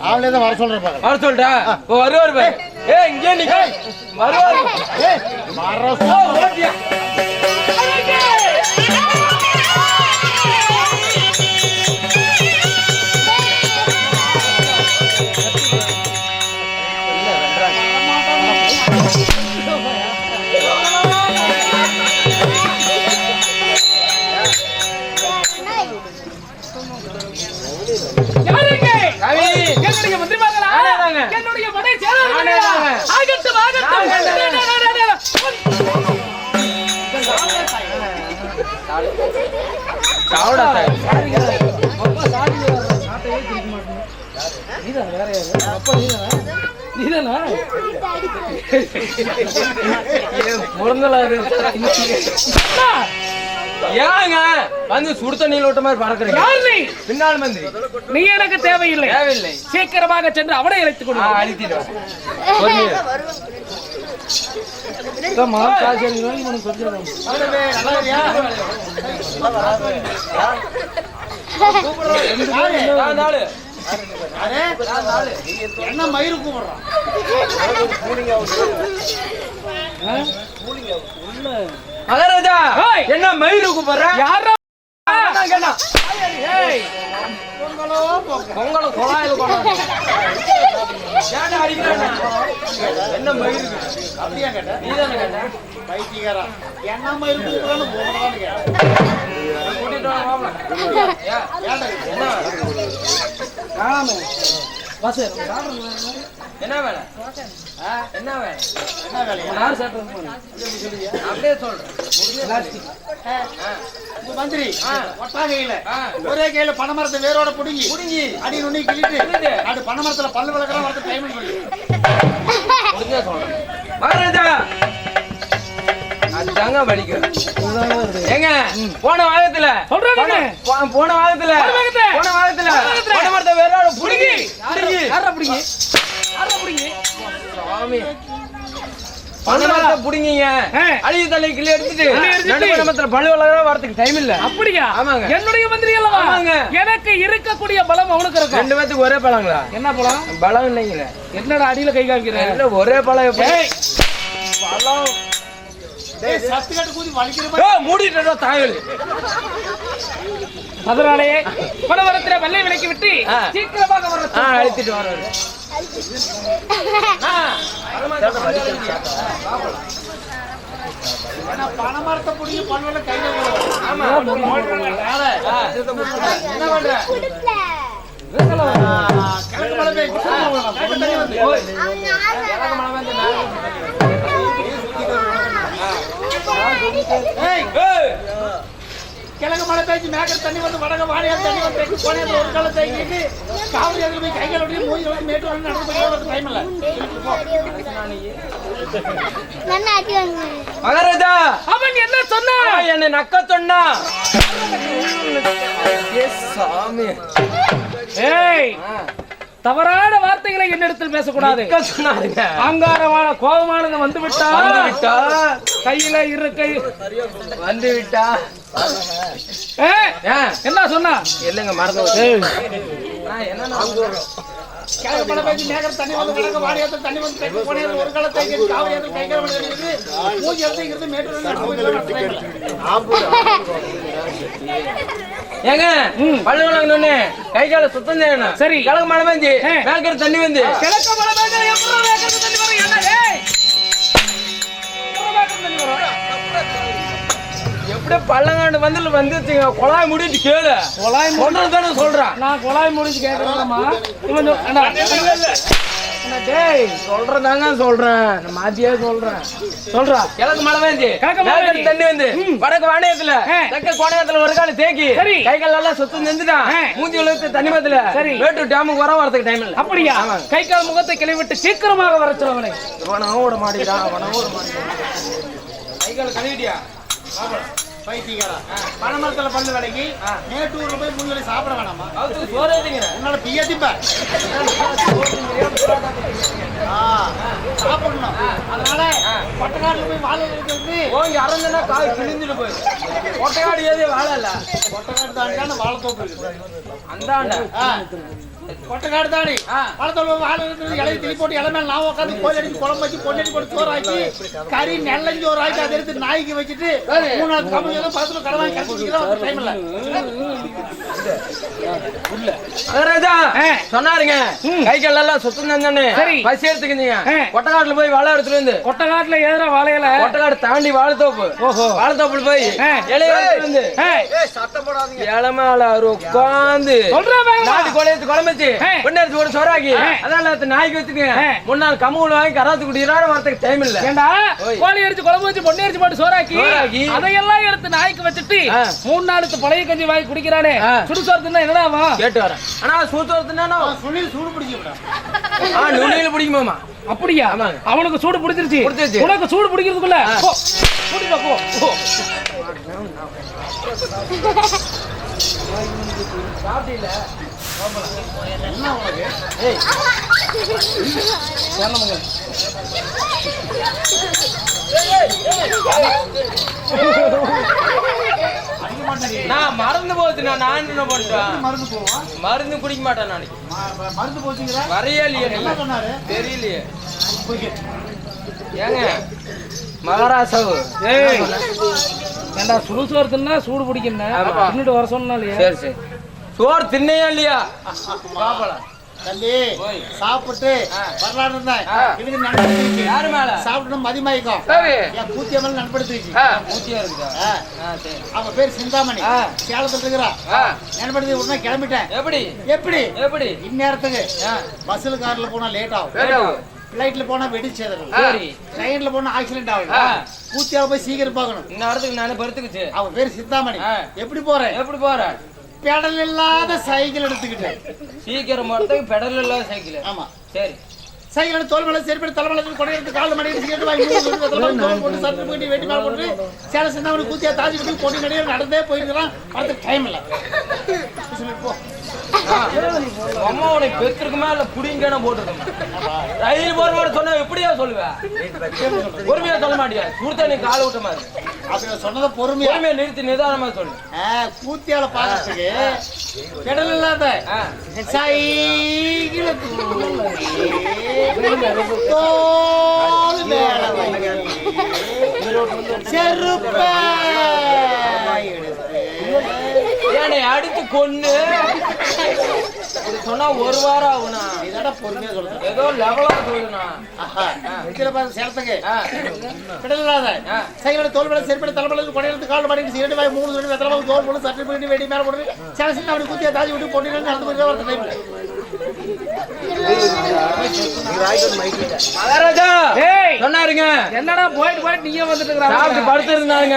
அவளே தான் வர சொல்றேன். வர சொல்றா. வருவாரு பாரு. ஏய் இங்கே நிக்க. வருவாரு. ஏய் வர சொல்றியா? ஏங்க வந்து சுடு தண்ணியில் விட்ட மாதிரி பறக்குறீங்க. பின்னால் மந்திரி நீ எனக்கு தேவையில்லை. சீக்கிரமாக சென்று அவனை அழைத்துக் கொண்டு அழித்திடுவான். என்ன மயிறு கூப்பிடுறான்? மகாராஜா என்ன மயிறு கூப்பிடுற? யாரா பொங்கலும் குழாயில் என்ன மயிறு? அப்படியா கேட்ட? நீ தானே கேட்ட? பைத்தியக்காரா என்ன மயிறு கூப்பிடுறான்னு போகணும்னு கேட்ட. கூட்டிட்டு என்ன வேலை? என்ன வேலை? என்ன வேலையா? அப்படியே சொல்றேன். மந்திரி ஒட்டா கையில ஒரே கையில பனைமரத்தை வேரோட புடுங்கி அடி நுண்ணி கிள்ளிட்டு அது பனைமரத்துல பல்லு விளக்குற வரது டைம் சொல்லி சொல்றேன். மகாராஜா அதுதாங்க வலிக்கும். ஏங்க போன வாரத்துல பனைமரத்தை வேரோட புடுங்கி பனைமரத்தை புடுங்கிங்க அழிவு தலை கிளி எடுத்துட்டு பனைமரத்துல பல்லு வளர வரதுக்கு டைம் இல்ல. அப்படியா? ஆமாங்க. என்னுடைய மந்திரி அல்லவா? எனக்கு இருக்கக்கூடிய பலம் அவனுக்கு இருக்கும். ரெண்டு பேத்துக்கு ஒரே பழங்களா? என்ன பழம்? பலம் இல்லைங்களே. என்னடா அடியில கை காமிக்கிறேன்? ஒரே பழம். பழம் சத்துக்கட்டு கூதி வலிக்கிற மூடிட்டா தாயல். அதனாலே பனமரத்துல வெள்ளை விலைக்கு விட்டு சீக்கிரமாக வர அழைத்துட்டு வர்றாரு. பனைமரத்தை புடிங்கி பல்லுல கையில என்ன பண்ற? கிழக்கு மலை போய் கிழக்கு மழை பேச்சு மேக்கற தண்ணி வந்து வடக வாணியார் தண்ணி வந்து கோணையில ஒரு கால தேங்கிட்டு காவிரி அதுல போய் கைகள் அப்படியே மூஞ்சி வந்து மேட்டு வந்து நடந்து போய் டைம் இல்ல. மகாராஜா அவன் என்ன சொன்னா? என்ன நக்க சொன்னா? சாமி ஏய் தவறான வார்த்தைகளை என்னிடத்தில் பேசக்கூடாது. அங்காரமான கோபமானது வந்து விட்டா கையில இருக்கை வந்து விட்டா என்ன சொன்னா? இல்லங்க மறந்து கிழக்கு மழை பேச்சு மேக்கற தண்ணி வந்து வடக வாணியார் தண்ணி வந்து கோணையில ஒரு கால தேங்கிட்டு காவிரி அதுல கைகள் வந்து மூஞ்சி வந்து மேட்டு வந்து நடந்து போய் ஏங்க பல்லு விளங்கணும்னு கை கால சுத்தம் செய்யணும். சரி கிழக்கு மழை பெஞ்சு மேற்கிற தண்ணி வந்து கிழக்கு மழை பெஞ்சு எப்பறம் மேற்கிற தண்ணி வரும்? என்ன டேய் எப்படி பள்ளங்காண்டு வந்து குழாய் முடிச்சு கேளு. குழாய் தானே சொல்றேன். நான் குழாய் முடிச்சு கேட்கறேன்மா. டேய் சொல்றதாங்க சொல்றேன். மாத்தியே சொல்றா. கிழக்கு மழை வேண்டி தண்ணி வந்து வடக்கு வாணியத்துல தெற்கு கோணையத்துல ஒரு கால தேக்கி கைகள் எல்லாம் சுத்தம் செஞ்சுட்டான். மூஞ்சி உலகத்து தண்ணி மத்துல வேட்டு டேமுக்கு வர வரதுக்கு டைம் இல்லை. அப்படியா? கை கால் முகத்தை கிளவிட்டு சீக்கிரமாக வர சொல்லுவனே. ஓட மாட்டேங்கிறான். கை கால் கழுவிட்டியா? பைத்தியக்காரா பனைமரத்துல பல்லு விலைக்கு மேட்டூர்ல போய் முன்வெளி சாப்பிட வேணாமா? உன்னால பியத்திப்ப சாப்பிடணும். அதனால கொட்டக்காடுல போய் வாழை இருக்கிறது அரஞ்சனா காய் கிழிஞ்சிட்டு போய் கொட்டக்காடு ஏதே வாழை இல்ல. கொட்டக்காடு தாண்டியான வாழைத்தோப்பு இருக்கு. அந்தாண்ட கொட்டக்காடு தாடி பழத்தோல் வாழை இலையை திணி போட்டு இலை மேல நான் உட்காந்து கோயில் அடிச்சு குழம்பு வச்சு பொண்ணடி போட்டு சோறாக்கி கறி நெல்லஞ்சோறு ஆக்கி அதை எடுத்து நாய்க்கு வச்சுட்டு 3 நாள் கம்பெனி பழத்துல கடை வாங்கி கட்டிக்கிறோம் டைம் இல்ல மகாராஜா சொன்னாருங்க கை காலெல்லாம் சுத்தம் தானே பசி எடுத்துக்கிங்க கொட்டக்காட்டுல போய் வாழை எடுத்துட்டு வந்து கொட்டக்காட்டுல ஏதுற வாழையில கொட்டக்காடு தாண்டி வாழைத்தோப்பு வாழைத்தோப்புல போய் இலைய வந்து சத்தம் போடாதீங்க இலை மேல உட்காந்து நாட்டு குழையத்து குழம்பு பொண்ணு கூட சோறாக்கி அதனால நாய்க்கு வச்சுக்கங்க 3 நாள் கம்முள் வாங்கி கராத்து குடிக்கிறாரு வரதுக்கு டைம் இல்ல ஏண்டா கோழி அடிச்சு குழம்பு வச்சு பொண்ணு அடிச்சு போட்டு சோறாக்கி அதையெல்லாம் எடுத்து நாய்க்கு வச்சுட்டு 3 நாளுக்கு பழைய கஞ்சி வாங்கி குடிக்கிறானே சுடுசோறுன்னா என்னடா கேட்டு வரேன் ஆனா சூத்தோறுனா சுனில் சூடு பிடிக்க நுண்ணியில பிடிக்குமாமா அப்படியா அவனுக்கு சூடு பிடிச்சிருச்சு உனக்கு சூடு பிடிக்கிறதுக்குள்ள போ சாப்பிட்டீங்களா என்ன உனக்கு நான் மறந்து போச்சுண்ணா நான் என்ன பண்றேன் மருந்து போவான் மருந்து குடிக்க மாட்டேன் நாளைக்கு மருந்து போச்சுங்கிற வரையே இல்லையே என்ன சொன்னாரு தெரியலையே ஏங்க மகாராசாவு ஏண்டா சுடுசோறுன்னா சூடு பிடிக்கணும் இன்னும் வர சொன்னாலே சரி சரி சோறு தின்னையா இல்லையா பாப்பலாம் தம்பி சாப்பிட்டு வரலாறு இருந்தேன் இதுக்கு நண்படுத்திருச்சு யாரு மேல சாப்பிட்டு மதிமாய்க்கும் சரி என் கூத்திய மேல நண்படுத்திருச்சு ஊத்தியா இருக்குதா சரி அவங்க பேர் சிந்தாமணி சேலத்துல இருக்கிறா நண்படுத்தி உடனே கிளம்பிட்டேன் எப்படி எப்படி எப்படி இந்நேரத்துக்கு பஸ்ல கார்ல போனா லேட் ஆகும் பிளைட்ல போனா வெடிச்சேதல் ட்ரெயின்ல போனா ஆக்சிடென்ட் ஆகும் கூத்தியால போய் சீக்கிரம் பார்க்கணும் இன்னொருத்துக்கு நானே படுத்துக்குச்சு அவன் பேர் சிந்தாமணி எப்படி போறேன் எப்படி போற பெடல் இல்லாத சைக்கிள் எடுத்துக்கிட்டேன் சீக்கிரம் போறதுக்கு பெடல் இல்லாத சைக்கிள் ஆமா சரி சைக்கிள் தோல் மேல செருப்பி தலைமையில கொடை எடுத்து கால் மணி எடுத்து வாங்கி போட்டு சத்து போட்டு வெட்டி மேல போட்டு சேல சிந்தாமணி கூத்தியா தாஜி விட்டு போட்டி நடிகை நடந்தே போயிருக்கிறான் அடுத்த டைம் இல்ல போ அம்மா உனக்கு பெத்திருக்குமா இல்ல புடிங்கன்னு போட்டுருக்குமா ரயில் போற சொன்னா எப்படியா சொல்லுவேன் பொறுமையா சொல்ல மாட்டியா சுடுத்த நீ கால விட்ட மாதிரி அப்படி சொன்னதை பொறுமையா நிறுத்தி நிதானமா சொல்லு கூத்தியால பாக்கிறதுக்கு பெடல் இல்லாத சைக்கிள் தோல் மேல செருப்ப ஏனை அடிச்சு கொன்னு சொன்னா 1 வாரம் ஆகுனா இதோட பொறுமையா சொல்றேன் ஏதோ லெவலா சொல்லுனா இதுல பாரு சேலத்துக்கு பெடல் இல்லாத சைக்கிளோட தோல் மேல செருப்பி தலைமையில கொடை எடுத்து கால் மணி எடுத்து வாங்கி 3 சொல்லி வெத்தலை தோல் போட்டு சட்டை போட்டு வெடி மேல போட்டு சேல சின்ன அப்படி கூத்தியா தாஜி விட்டு பொண்ணு நடந்து போய் வரது டைம்ல மகாராஜா சொன்னாருங்க என்னடா போயிட்டு நீங்க வந்துட்டு சாப்பிட்டு படுத்து இருந்தாங்க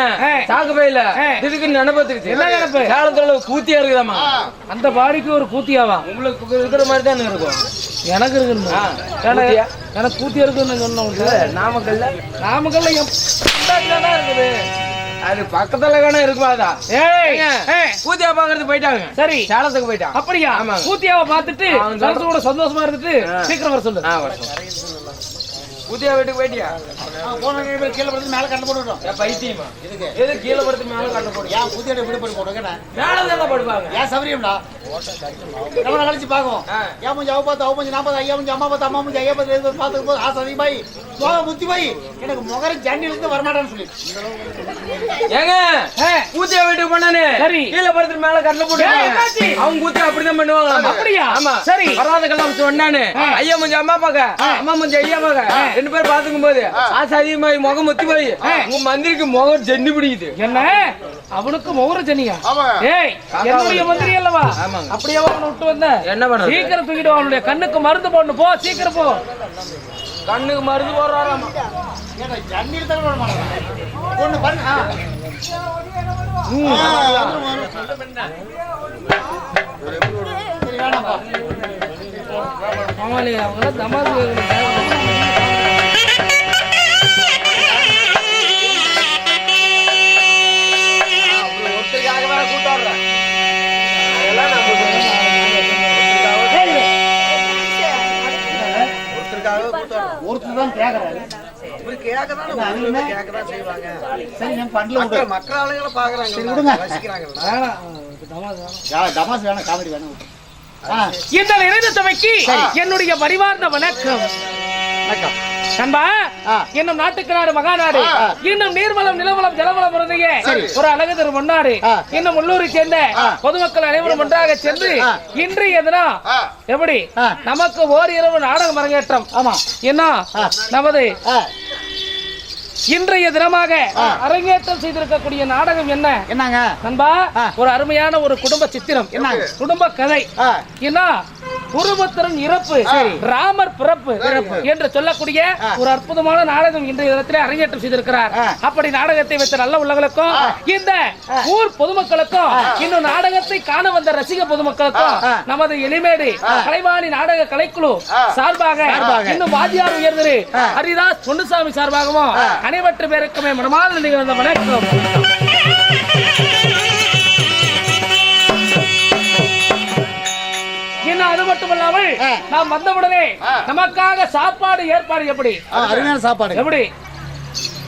சாக்கு பையில இதுக்கு நினைப்பத்துக்கு என்ன நினைப்பு சேலத்துல கூத்தியா இருக்குதாமா அந்த பாடிக்கு ஒரு கூத்தியாவா உங்களுக்கு இருக்கிற மாதிரி தான் இருக்கும் எனக்கு இருக்குமா எனக்கு கூத்தியா இருக்குன்னு சொன்ன நாமக்கல்ல இருக்குது அது பக்கத்துல வேணா இருக்குமாதா கூத்தியா பாக்குறது போயிட்டாங்க சரி சேலத்துக்கு போயிட்டாங்க அப்படியா கூத்தியாவை பார்த்துட்டு கூட சந்தோஷமா இருந்துட்டு சீக்கிரம் வர சொல்லு கூத்தியா வீட்டுக்கு போயிட்டியா போன கீழே படுத்து மேல கண்ணு போட்டுட்டோம் பைத்தியமா எது கீழே படுத்து மேல கண்ணு போடு ஏன் கூத்தியோட எப்படி போட்டு போடுங்க மேலதான் படுப்பாங்க ஏன் சௌரியம்டா நம்ம கழிச்சு பாக்கும் ஏன் மூஞ்சி அவ பார்த்து அவ மூஞ்சி நான் பார்த்து ஐயா மூஞ்சி அம்மா பார்த்து அம்மா மூஞ்சி ஐயா பார்த்து பார்த்துக்கும் போது ஆசை அதிகமாயி போக முத்தி போய் எனக்கு முகர ஜண்டில இருந்து வரமாட்டான்னு சொல்லி ஏங்க கூத்தியா வீட்டுக்கு பண்ணானே கீழே படுத்து மேல கண்ணு போட்டு அவங்க கூத்தியா அப்படிதான் பண்ணுவாங்க அப்படியா ஆமா சரி வராத கல்லாம் சொன்னானே ஐயா மூஞ்சி அம்மா பாக்க அம்மா மூஞ்சி ஐயா பாக்க 2 பேர் பாத்துக்கும் போது ஆசை அதிகமாயி முகம் முத்தி போய் உங்க மந்திரிக்கு முகம் ஜென்னி பிடிக்குது என்ன அவனுக்கு முகர ஜென்னியா ஏய் என்னுடைய மந்திரி அல்லவா அப்படியே அவனை விட்டு வந்த என்ன பண்ண சீக்கிரம் தூக்கிட்டு அவனுடைய கண்ணுக்கு மருந்து போடணும் போ சீக்கிரம் போ கண்ணுக்கு மருந்து போடுறாராமா ஜண்டில தான் போட மாட்டான் ஒண்ணு பண்ணு சரி வேணாம்பா ஆமாலே அவங்க தமாசு ஒருத்தருக்காக வேற கூட்டாடுறேன் ஒருத்தர் தான் கேக்குறாரு சரி நம்ம பண்ணல மக்கள் ஆளுங்களை பாக்குறாங்க விடுங்க ரசிக்கிறாங்க தமாஸ் வேணாம் காமெடி வேணாம் இந்த நிறைந்த சபைக்கு என்னுடைய பரிவார்ந்த வணக்கம். நண்பா, இன்னும் நாட்டுக்கு நாடு மகாநாடு, இன்னும் நீர்வளம் நிலவளம் ஜலவளம் இருந்தைய ஒரு அழகு தரும் முன்னாடு, இன்னும் உள்ளூரை சேர்ந்த பொதுமக்கள் அனைவரும் ஒன்றாக சென்று இன்றைய தினம் எப்படி நமக்கு ஓரிரவு நாடகம் அரங்கேற்றம். ஆமா, என்ன நமது இன்றைய தினமாக அரங்கேற்றம் செய்திருக்கக்கூடிய நாடகம் என்னங்க நண்பா? ஒரு அருமையான ஒரு குடும்ப சித்திரம், குடும்ப கதை. என்ன குருபுத்திரன் இறப்பு, ராமர் பிறப்பு என்று சொல்லக்கூடிய ஒரு அற்புதமான நாடகம் இன்றைய தினத்திலே அரங்கேற்றம் செய்திருக்கிறார். அப்படி நாடகத்தை வைத்த நல்ல உள்ளங்களுக்கும் இந்த ஊர் பொதுமக்களுக்கும் இன்னும் நாடகத்தை காண வந்த ரசிக பொதுமக்களுக்கும் நமது எளிமேடு கலைவாணி நாடக கலைக்குழு சார்பாக இன்னும் வாத்தியார் உயர்திரு ஹரிதாஸ் பொன்னுசாமி சார்பாகவும் அனைவற்று பேருக்குமே மனமார்ந்த நிகழ்ந்த வணக்கம். அது மட்டுமல்லாமல் நாம் வந்தவுடனே நமக்காக சாப்பாடு ஏற்பாடு எப்படி? அருமையான சாப்பாடு எப்படி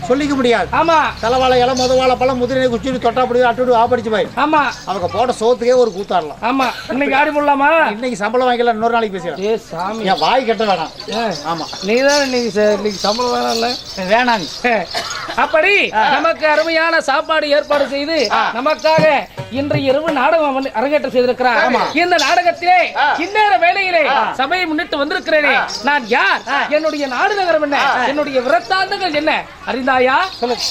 சொல்லிக்க முடியாது. ஆமா, தலைவாழை இலை, முதவாழை பழம், முதிரை குச்சி, தொட்டாப்படி, அட்டு ஆப்படிச்சு போய். ஆமா, அவங்க போட்ட சோத்துக்கே ஒரு கூத்தாடலாம். ஆமா, இன்னைக்கு ஆடி போடலாமா? இன்னைக்கு சம்பளம் வாங்கிக்கலாம், இன்னொரு நாளைக்கு பேசலாம். சாமி, என் வாய் கட்ட வேணாம். ஆமா, நீதான் இன்னைக்கு சம்பளம் வேணாம்ல? வேணாங்க. அப்படி நமக்கு அருமையான சாப்பாடு ஏற்பாடு செய்து நமக்காக இன்றைய இரவு நாடகம் அரங்கேற்றம் செய்திருக்கிறார். இந்த நாடகத்திலே இந்நேர வேளையிலே சபையை முன்னிட்டு வந்திருக்கிறேனே, நான் யார், என்னுடைய நாடு நகரம் என்ன, என்னுடைய விரத்தாந்தங்கள் என்ன அறிந்தாயா? சொல்லுங்க.